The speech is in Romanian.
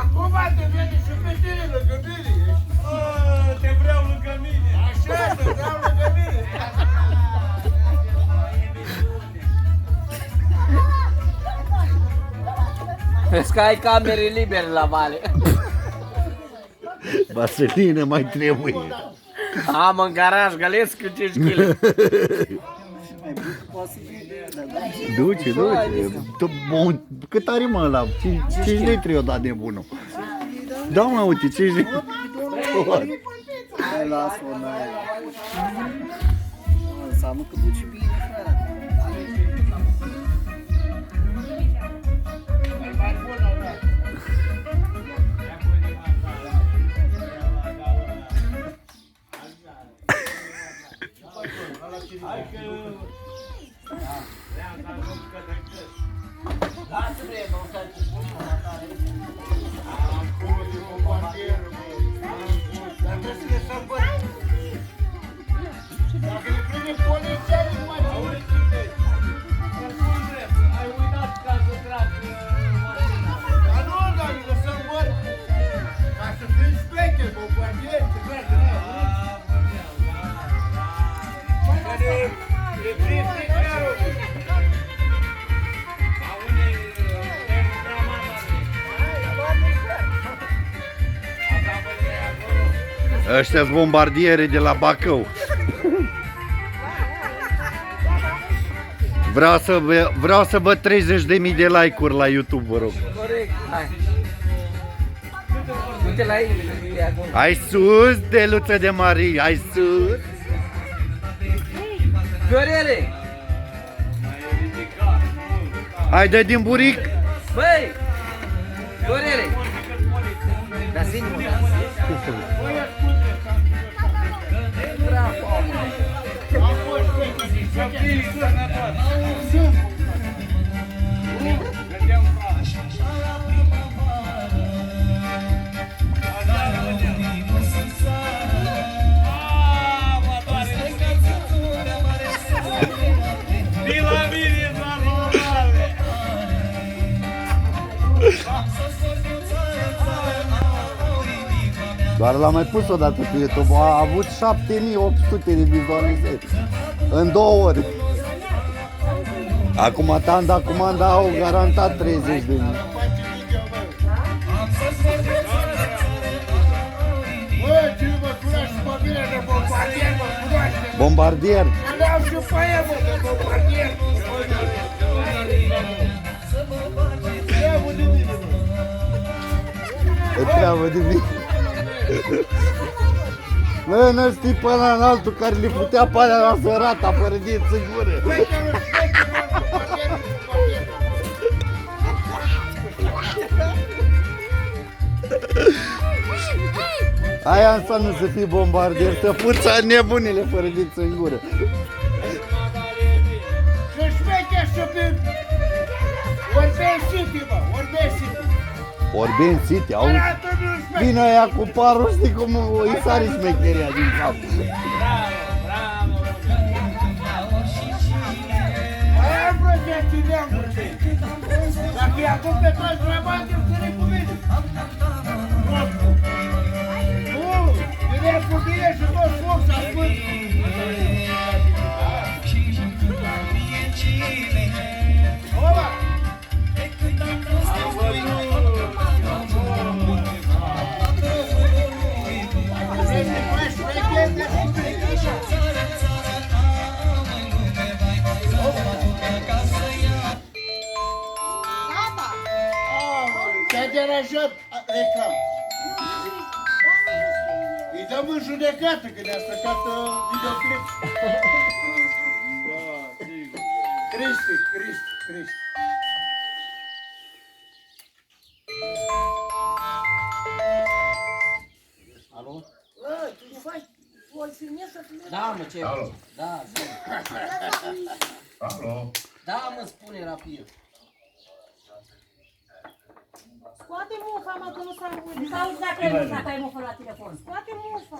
Acum te vede și pe tine lângă mine. Te vreau lângă mine. Așa, te vreau lângă mine. Vezi că ai camere libere la vale. Vaselină mai trebuie. Am în garaj gălesc cu 5 kg. Duce. Cât are mă ăla? 5 litri o dat nebunul. Da mă, uite, 5 litri. Hai, lasă-o, n-ai. Înseamnă că duci bine, frate. Ăștia-s bombardiere de la Bacău. Vreau să văd 30.000 de like-uri la YouTube, vă rog. Corect, hai. Du-te la ei. Hai sus, Deluță de Marie, hai sus. Fiorele! Hai, dă din buric. Băi! Fiorele! Dar singur, Doar l-am mai pus odată pe YouTube, a avut 7800 de vizualizări în 2 ore. Acum Tanda, Comanda au garantat 30.000. Bombardier. Vreau și pe aia, mă, de bombardier. Treabă de mine, mă. E treabă de mine. Mă, n-ar știi pe ăla în altul care le putea pe alea la sărata, fără dinți în gură. Aia înseamnă să fii bombardier, să puța nebunile fără dinți în gură. Și șmecher și pe Orbeni City, mă, Orbeni City. Orbeni City, auzi? Vine aia cu parul, știi cum îi sari șmecheria din cap. Aia am vrut să țineam cu tine. Dacă e acum pe toți rămâne, vine cu mine. Nu, vine cu mine și tot foc să ascult. Ola! Te-a deranjat reclam. Îi dăm în judecată că ne-a stăcat videoclip. Cristi. Alo? Tu nu faci? O filmezi să filmezi? Da, mă, ce? Alo. Da, zi. Alo. Da, mă, spune rapid. Scoate mufa, mă, că nu s-a auzit. S-a auzit dacă ai mufa la telefon. Scoate mufa.